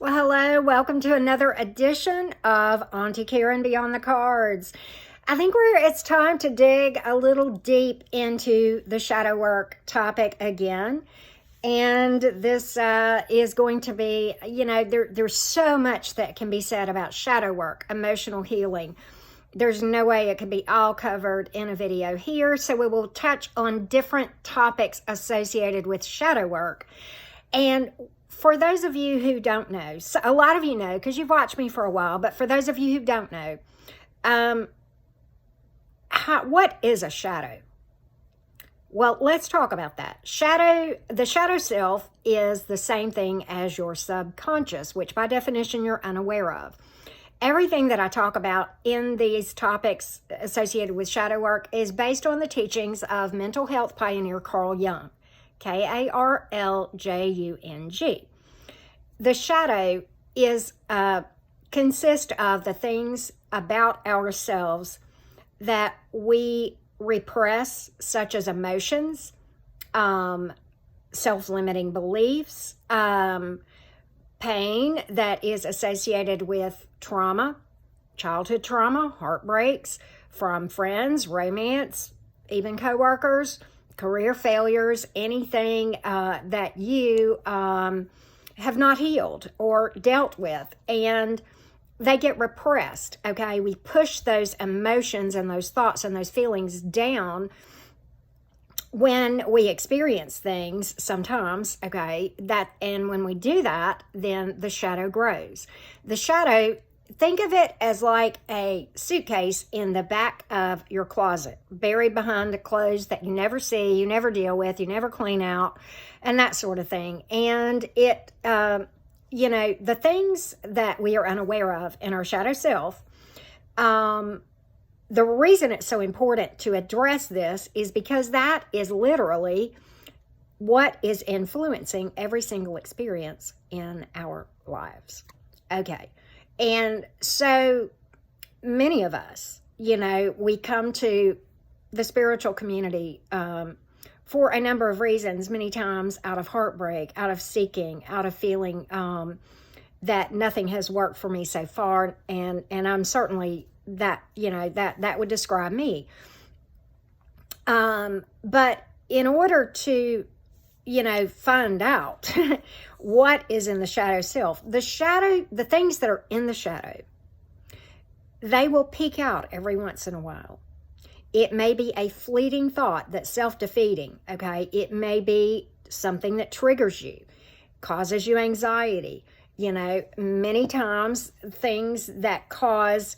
Well, hello, welcome to another edition of Auntie Karen Beyond the Cards. I think it's time to dig a little deep into the shadow work topic again. And this is going to be, there's so much that can be said about shadow work, emotional healing. There's no way it could be all covered in a video here. So we will touch on different topics associated with shadow work. And for those of you who don't know, so a lot of you know because you've watched me for a while, but for those of you who don't know, what is a shadow? Well, let's talk about that. The shadow self is the same thing as your subconscious, which by definition you're unaware of. Everything that I talk about in these topics associated with shadow work is based on the teachings of mental health pioneer Carl Jung, Karljung. The shadow consists of the things about ourselves that we repress, such as emotions, self-limiting beliefs, pain that is associated with trauma, childhood trauma, heartbreaks from friends, romance, even coworkers, career failures, anything that you have not healed or dealt with, and they get repressed, okay? We push those emotions and those thoughts and those feelings down when we experience things sometimes, okay? And when we do that, then the shadow grows. The shadow, think of it as like a suitcase in the back of your closet, buried behind the clothes that you never see, you never deal with, you never clean out, and that sort of thing. And it, the things that we are unaware of in our shadow self, the reason it's so important to address this is because that is literally what is influencing every single experience in our lives. Okay. And so many of us, we come to the spiritual community for a number of reasons, many times out of heartbreak, out of seeking, out of feeling that nothing has worked for me so far. And I'm certainly that would describe me. But in order to, find out what is in the shadow self, the things that are in the shadow, they will peek out every once in a while. It may be a fleeting thought that's self-defeating, okay? It may be something that triggers you, causes you anxiety. Many times things that cause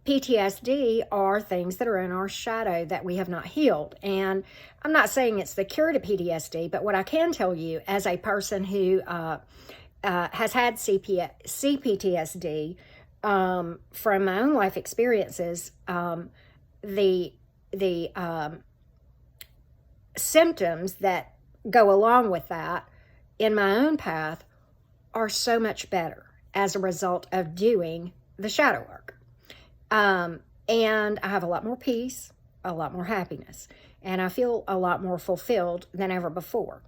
PTSD are things that are in our shadow that we have not healed. And I'm not saying it's the cure to PTSD, but what I can tell you as a person who has had CPTSD from my own life experiences, the symptoms that go along with that in my own path are so much better as a result of doing the shadow work. And I have a lot more peace, a lot more happiness, and I feel a lot more fulfilled than ever before.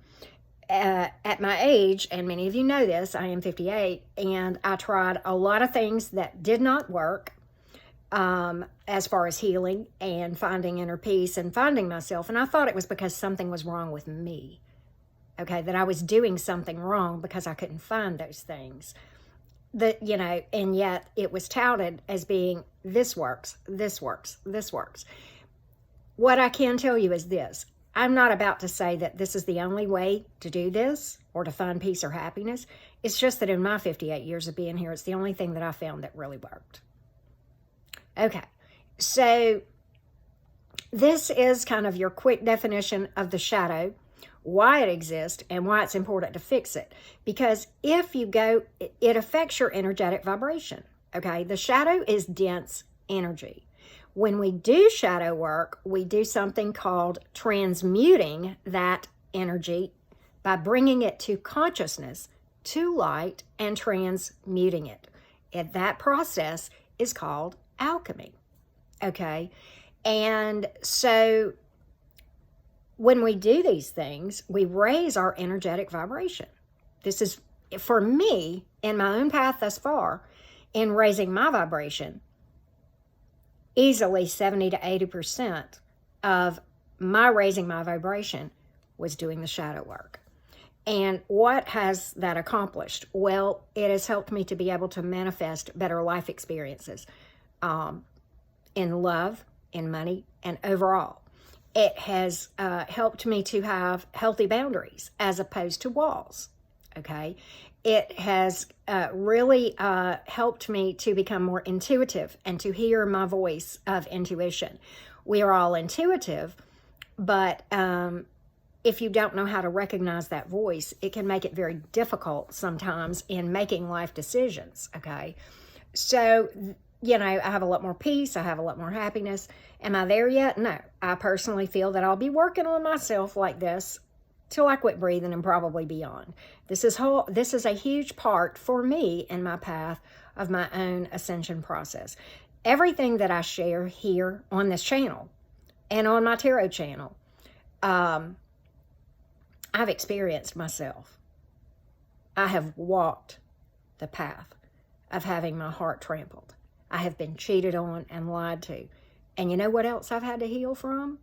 At my age, and many of you know this, I am 58, and I tried a lot of things that did not work as far as healing and finding inner peace and finding myself. And I thought it was because something was wrong with me, okay, that I was doing something wrong because I couldn't find those things. And yet it was touted as being, this works, this works, this works. What I can tell you is this. I'm not about to say that this is the only way to do this or to find peace or happiness. It's just that in my 58 years of being here, it's the only thing that I found that really worked. Okay, so this is kind of your quick definition of the shadow, why it exists, and why it's important to fix it. Because if you go, it affects your energetic vibration, okay? The shadow is dense energy. When we do shadow work, we do something called transmuting that energy by bringing it to consciousness, to light, and transmuting it. And that process is called alchemy, okay? And so when we do these things, we raise our energetic vibration. This is for me, in my own path thus far, in raising my vibration, easily 70 to 80% of my raising my vibration was doing the shadow work. And what has that accomplished? Well, it has helped me to be able to manifest better life experiences in love, in money, and overall. It has helped me to have healthy boundaries as opposed to walls, okay? It has really helped me to become more intuitive and to hear my voice of intuition. We are all intuitive, but if you don't know how to recognize that voice, it can make it very difficult sometimes in making life decisions, okay? So, you know, I have a lot more peace. I have a lot more happiness. Am I there yet? No. I personally feel that I'll be working on myself like this till I quit breathing and probably beyond. This is a huge part for me in my path of my own ascension process. Everything that I share here on this channel and on my tarot channel, I've experienced myself. I have walked the path of having my heart trampled. I have been cheated on and lied to. And you know what else I've had to heal from?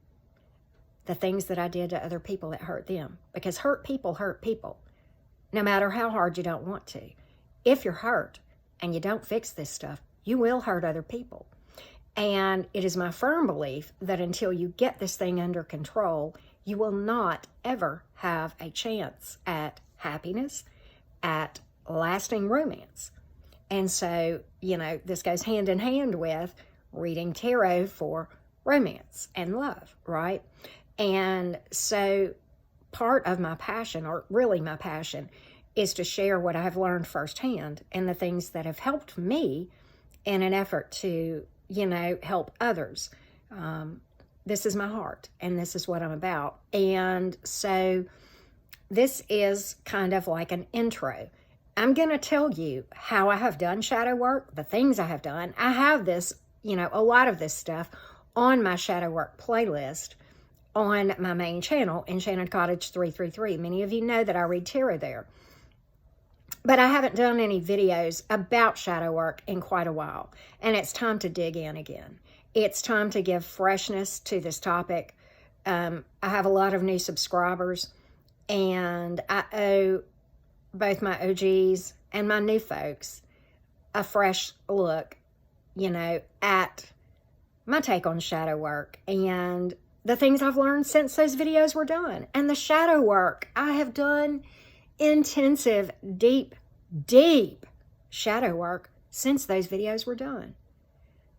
The things that I did to other people that hurt them. Because hurt people, no matter how hard you don't want to. If you're hurt and you don't fix this stuff, you will hurt other people. And it is my firm belief that until you get this thing under control, you will not ever have a chance at happiness, at lasting romance. And so, you know, this goes hand in hand with reading tarot for romance and love, right? And so part of my passion, or really my passion, is to share what I've learned firsthand and the things that have helped me in an effort to, you know, help others. This is my heart, and this is what I'm about. And so this is kind of like an intro. I'm going to tell you how I have done shadow work, the things I have done. I have this, you know, a lot of this stuff on my shadow work playlist on my main channel, Enchanted Cottage 333. Many of you know that I read tarot there. But I haven't done any videos about shadow work in quite a while. And it's time to dig in again. It's time to give freshness to this topic. I have a lot of new subscribers, and I owe both my OGs and my new folks a fresh look, you know, at my take on shadow work and the things I've learned since those videos were done. And the shadow work, I have done intensive, deep shadow work since those videos were done.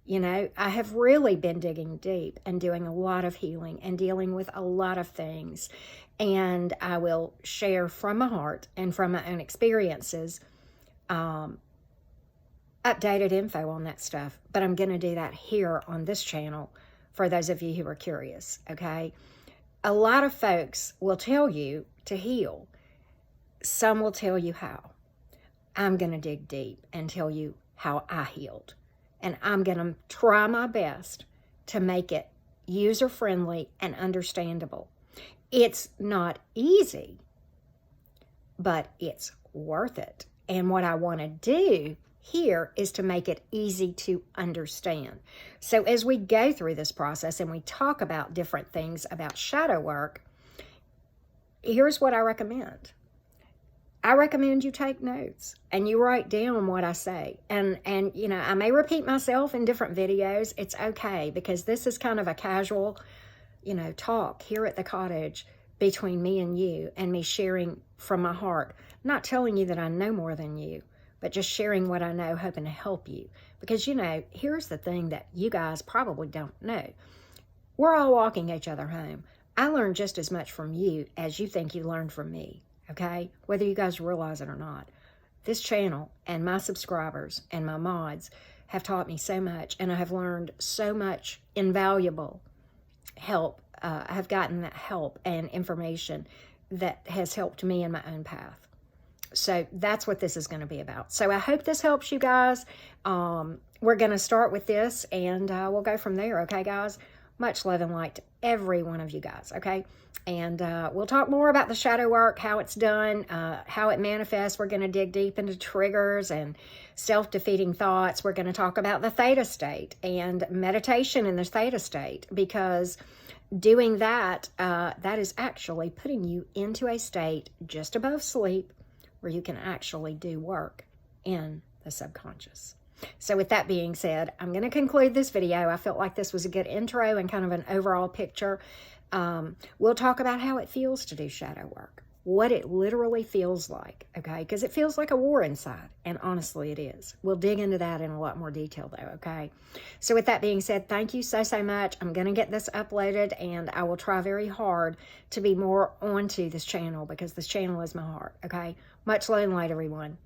You know, I have really been digging deep and doing a lot of healing and dealing with a lot of things. And I will share from my heart and from my own experiences updated info on that stuff. But I'm going to do that here on this channel for those of you who are curious, okay? A lot of folks will tell you to heal. Some will tell you how. I'm going to dig deep and tell you how I healed. And I'm going to try my best to make it user-friendly and understandable. It's not easy, but it's worth it. And what I want to do here is to make it easy to understand. So as we go through this process and we talk about different things about shadow work, here's what I recommend. I recommend you take notes and you write down what I say. And you know, I may repeat myself in different videos. It's okay, because this is kind of a casual, you know, talk here at the cottage between me and you, and me sharing from my heart. Not telling you that I know more than you, but just sharing what I know, hoping to help you. Because, you know, here's the thing that you guys probably don't know. We're all walking each other home. I learned just as much from you as you think you learned from me. Okay, whether you guys realize it or not. This channel and my subscribers and my mods have taught me so much, and I have learned so much invaluable help. I have gotten that help and information that has helped me in my own path. So that's what this is going to be about. So I hope this helps you guys. We're going to start with this, and we'll go from there. Okay, guys? Much love and light to every one of you guys, okay? And we'll talk more about the shadow work, how it's done, how it manifests. We're going to dig deep into triggers and self-defeating thoughts. We're going to talk about the theta state and meditation in the theta state, because doing that, that is actually putting you into a state just above sleep where you can actually do work in the subconscious. So with that being said, I'm going to conclude this video. I felt like this was a good intro and kind of an overall picture. We'll talk about how it feels to do shadow work, what it literally feels like, okay? Because it feels like a war inside, and honestly it is. We'll dig into that in a lot more detail though, okay? So with that being said, thank you so much. I'm going to get this uploaded, and I will try very hard to be more onto this channel, because this channel is my heart, okay? Much love and light, everyone.